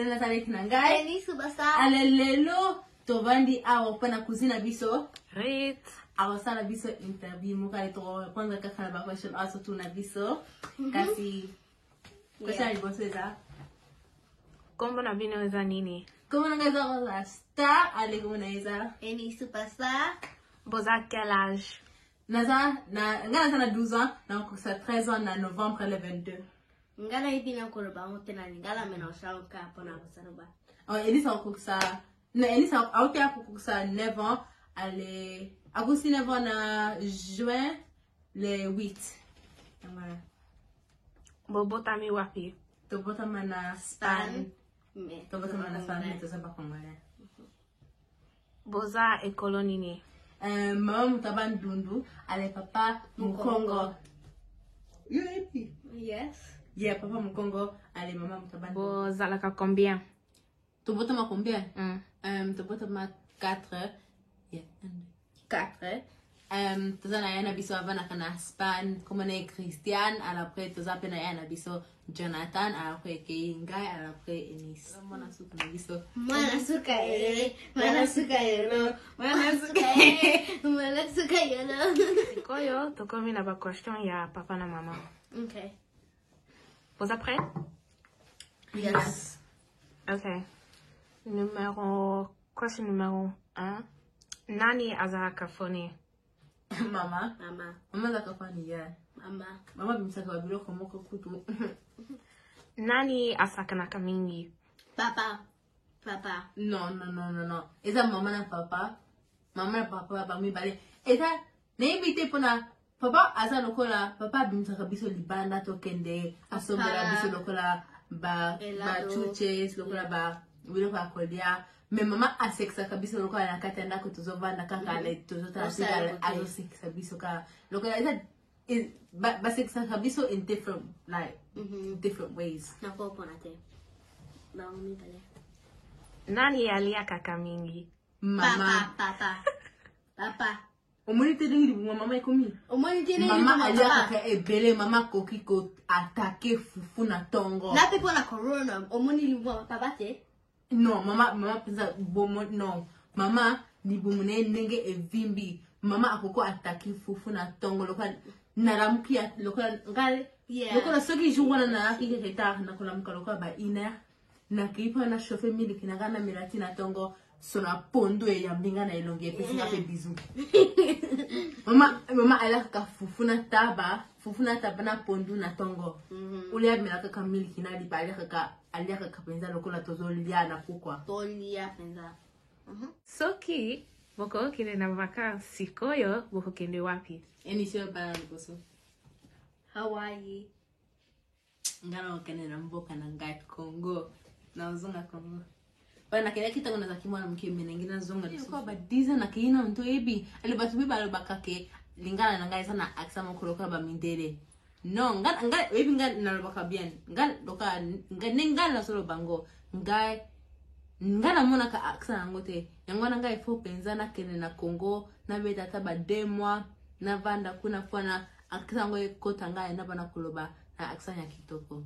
tena tale kinangai. Eni subasa. Alelelo tovandi awo pana kuzina biso. Great. Awo sana biso interview muka ito kwanza kakana ba question also tuna biso. Kasi question aliboseza. Kombo na bino za nini? Como nangeza kwa star ale como nangeza. Eni subasa. Boza quel âge? Naza na 12 ans, na kusa 13 ans na novembre le 22. Ngala hivi na kuruba mutena ngala mena ushauka hapo na kusaruba. Oh, Elisa kukusa. Na Elisa autia kukusa 9 ans, ale agusi 9 ans na juin le 8. Amara. Bobota mi wapi? Tobota mana Span. Me. Tobota mana Span to saba kongale. Boza ekolo nini? Mama mutaban dundu, ale papa Mukongo. You happy? Yes. Yeah, papa Mukongo, ale mama mutaban. Boza la ka combien? Tobota ma combien? Tobota ma 4. Yeah. 4. Tozana yana biso avana kana Span, comme ne Christian, après toza pena yana biso Jonathan, après Keingai, après Enis. Mwana suka na biso. Mana suka yelo. Mana suka yelo. Koyo, tokomi na ba question ya papa na mama. Okay. Boza prêt? Yes. Okay. Question numéro 1. Nani azaka foni? Mama. Mama za kafani ya. Mama bimsaka wabilo komoko kutu. Nani asakanaka mingi? Papa. No. Eza mama na papa. Mama na papa ba mi bale. Eza na invite pona papa aza lokola papa bimsaka biso libanda to kende asomela biso lokola ba chuches lokola ba bilo kwa kolia. Me mama aseksa kabisa lokola nakatenda ko tuzovanda kaka le tuzota sika azo seksa biso ka lokola eza ba seksa kabisa in different different ways. Na popo na te. Ba umi bale. Nani alia kaka mingi? Mama. Papa. Omoni te dingi bu mama ikomi. Mama alia kaka ebele mama koki ko atake fufu na tongo. Na pepo na corona. Omoni libu papa te. No, mama pensa bomo no. Mama ni bumune nenge evimbi. Mama akoko ataki fufu na tongo loka naramkia loka ngale. Yeah. Loka soki jungwana na kike keta na kula mkaloka ba ina na kipa na shofe mili kinagana mirati na tongo sona pondo ya mbinga na ilongi pesi na pe bizu. Mama alaka fufu na taba na pondo na tongo. Ule amiraka kamili kinali ba alaka kapenza lokola tozolia na kukwa. Tolia penza. Soki, boko kile na vakansi koyo, boko kende wapi? Eni sio bana nikoso. Hawaii. Ngana wakene na mboka na ngat Congo. Na uzunga Congo. Bana kile kita kuna za kimwana mkimbi na ngina zunga. Kwa badiza na kiina mtu ebi. Alibatu biba alibakake lingana na ngai sana aksama kuloka ba mindele. No, nga ebi nga nalobaka bien. Nga loka nga na solo bango. Nga na ka aksa ngote. Yangwana nga ifo penza na kene na Congo na beta taba 2 mois na vanda kuna fona aksa ngo kota nga na bana kuloba na aksa nya kitoko.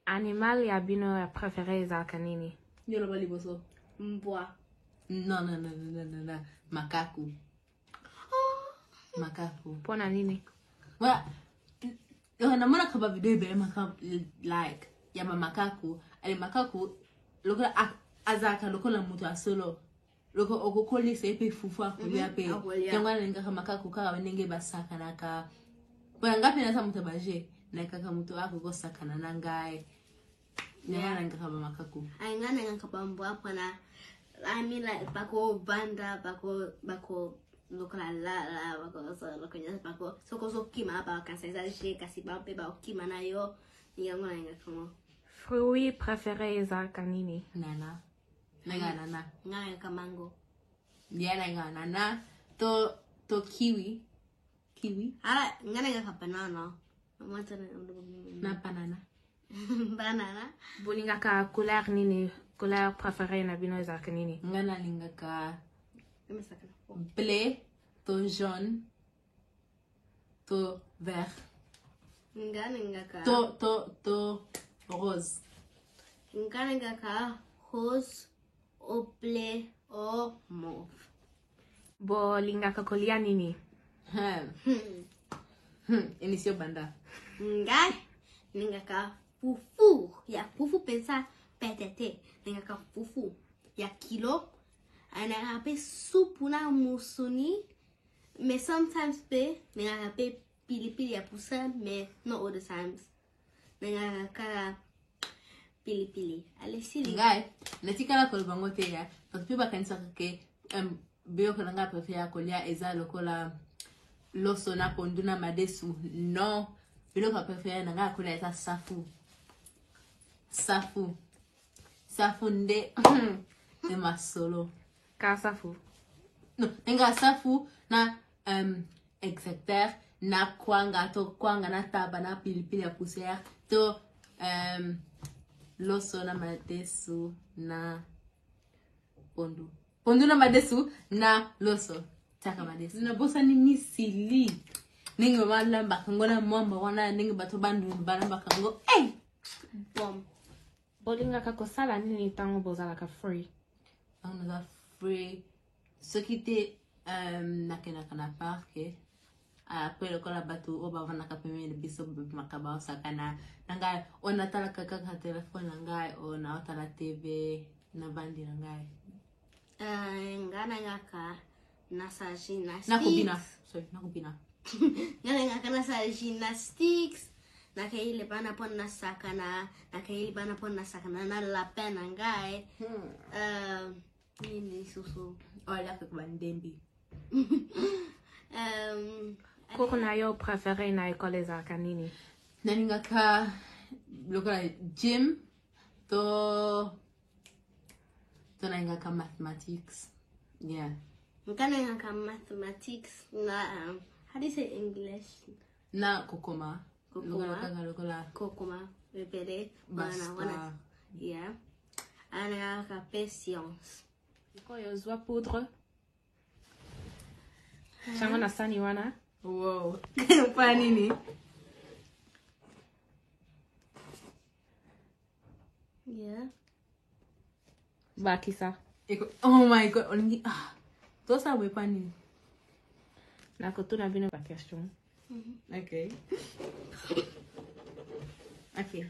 Animal ya bino ya préféré za kanini? Nyolo bali boso. Mbwa. No. Makaku. Makaku. Pona nini? Well, namona kaba video be makaku like ya makaku. Ale makaku lokola azaka lokola mutu asolo. Loko okokoli sepe fufu akulia pe. Tengwa nenga kama makaku kawa nenge basaka naka. Pona ngapi na samu tabaje na kaka mutu wako gosaka na nangai. Nyama nenga kaba makaku. Aingana nenga kaba mbwa pona. I mean like bako banda bako lokola la bako so lokonya bako so kima ba kansa je kasi ba pe ba kima na yo nyama nenga kama. Fruit préféré za kanini? Nana. Nana. Ngana ka mango. Nga nana. To kiwi. Ngana ka banana. Na banana. Banana. Bolinga ka couleur nini? Couleur préférée na bino za kanini? Ngana linga ka bleu, to jaune, to vert. Ngana ka To rose. Ngana ka rose au blé au mauve. Bo lingaka kolia nini? Ini sio banda. Ngai ningaka fufu. Ya fufu pensa petete. Ningaka fufu. Ya kilo. Ana pe supu na musuni. Mais sometimes pe ningaka pe pilipili ya pusa, mais not all the times. Ningaka pilipili. Alesili. Ngai, natikala ko bango te ya. Patu ba kanisa ke beo ko nga prefer kolia eza lokola loso na ponduna madesu. Non, beo ko prefer nga kolia eza safu. Safu nde de masolo. Ka safu. No, nga safu na execteur na kwanga na taba na pilipili ya poussière to loso na madesu na pondu na madesu na loso taka madesu na bosa ni misili ningi mama bakango na momba wana ningi bato bandu bana bakango Bom. Bo lingaka kosala nini tango bozalaka free? on a free ce qui était nakena kana parke après le kola batu oba wana kapeme biso makaba sakana nanga ona tala kaka telefone nanga ona otala TV na bandi nanga Ngana ngaka nasa gymnastics. nakubina Ngana ngaka nasa gymnastics. Nakaile bana pon nasakana. Nakaile bana pon nasakana na lapin nangai. Nini susu. ola kwa ndembi Koko na yo préféré na école ezalaka nini? naninga ka lokola gym to naninga ka mathematics yeah Ngana ngaka mathematics na how do you say English? na kokoma lokola Kokoma repere Basta. wana yeah. Ana ngaka patience. Ko yo zwa poudre? Chango na sani wana? wow kwa nini Yeah. Bakisa. oh my god olingi tosa we kwa nini Nakotuna bino ba question. okay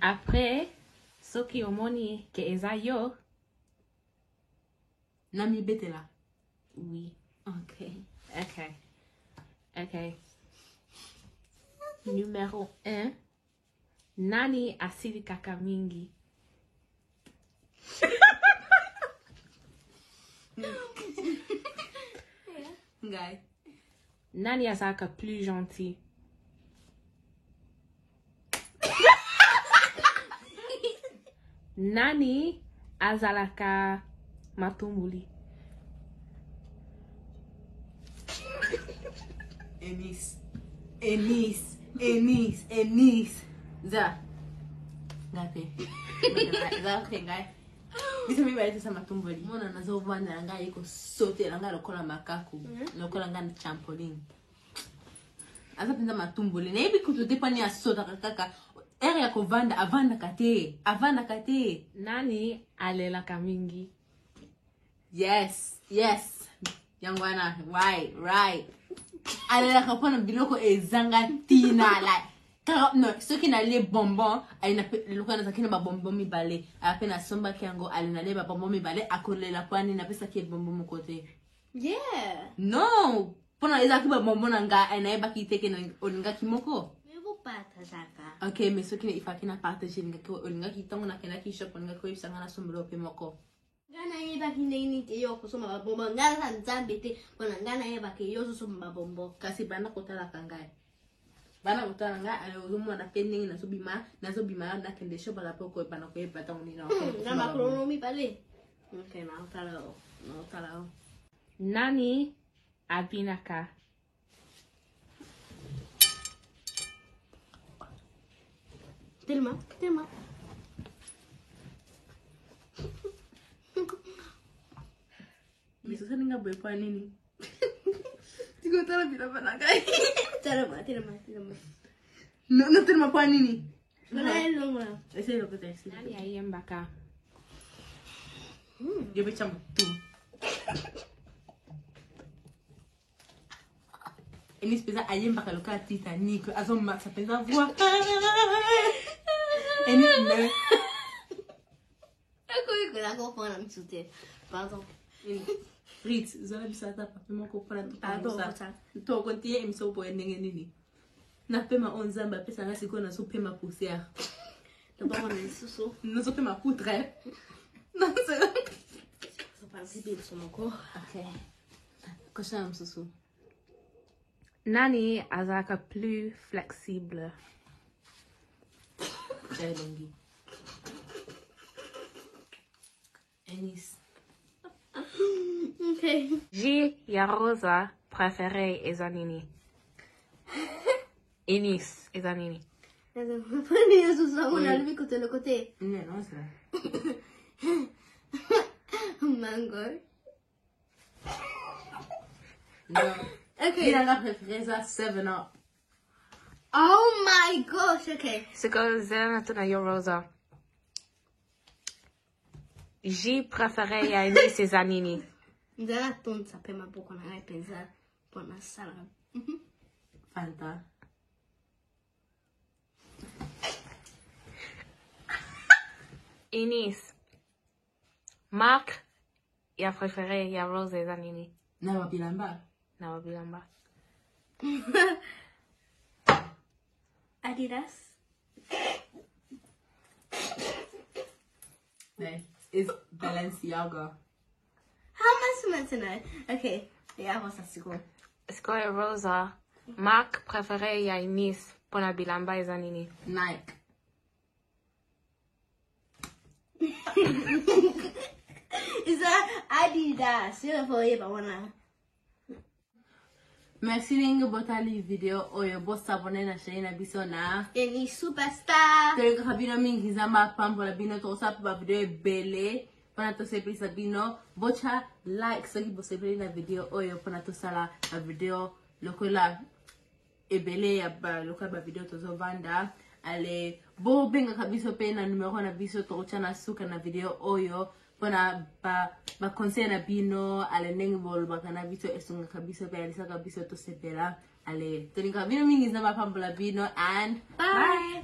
Après, soki omoni ke eza yo, nami betela oui. okay Okay. Numéro 1. Nani asili kaka mingi? ngai Nani azalaka plus gentil? Nani azalaka matumbuli? Enis za ngape za ngai bisa mi baita sama tumboli mona nazo vanda ngai iko sote ngai lokola makaku lokola ngai trampoline asa pinza matumboli na ibi kutu depani ya sota kaka ere ya kovanda avanda kate Nani alelaka mingi? yes yangwana right alela kapona biloko ezanga tina like no soki na le bonbon aina lokana zakina ba bonbon mibale apena somba kiango alina le ba bonbon mibale akolela kwani na pesa ki bonbon mukote Yeah. no pona eza ki ba bonbon nga aina eba ki teke na olinga kimoko Mevo pata zaka. okay mais soki ifakina partage linga ko olinga ki tongo na kena ki shop olinga ko isanga na sombolo pe moko Ngana yeba kineni te yo kusoma babombo. Ngana sa nzambe te. Bona ngana yeba ke yo kusoma babombo. kasi bana kotala kangai bana kotala nga ale uzumu na pending na subima na kende shop la poko bana ko eba tongo ni na Ngana kronomi pale. Okay, na utala. Nani abinaka? Telma. Sasa ninga boy kwa nini? Tiko tala bila bana kai. Telma. No tena kwa nini? Ngana elonga. Ese lo que te decía. Nani ayembaka? Yo be chamo tu. Enis pesa aye mbakaluka Titanic. Azo sa pesa voix. Enis ne. Pardon. Ritz, zola bisata papi moko para tu Pardon, pamusa. To kontie emso po endenge nini. Na pema onzamba pesa nga siko na so pema poussière. Le pas mon sous. No so pema poutre. Non c'est. Ça pas si bien sur mon corps. Okay. Kosha msusu. Nani azaka plus flexible? Longi. Enis. Okay. J ya Rosa préféré Ezanini. Enis Ezanini. Prenez sous ça, on a levé côté le côté. Non, non, c'est. Mango. Non. Okay. Il a la préférée à 7-Up. Oh my gosh, okay. Siko Zena tuna yo Rosa. J préféré ya Enis Ezanini. Ndara ton ça peut ma beaucoup na pensa pour na sala. Fanta. Enis. Mark ya préféré ya Rosa Ezanini. Na wabilamba. Na wabilamba. Adidas. No, it's Balenciaga. How am I supposed to know? Okay. Yeah, what's that school? Siko ya Rosa. Mark préféré ya Enis pona bilamba Ezanini. Nike. Is that Adidas? You for you, but wanna. Merci lingi botali video oyo boss abone na shayina biso na. Any superstar. Tere kabino mingi zamba pambo la bino to sa pa video bele. Pana to se prisa bino bocha like so gibo se na video oyo pana to sala na video lokola ebele ya ba lokola ba video to zo vanda. Ale bo benga kabiso pe na numero na biso to chana suka na video oyo pona ba conseil na bino ale nengi bol bakana biso esunga kabiso pe alisa kabiso to sepela ale tonika bino mingi zamba pambo la bino and Bye.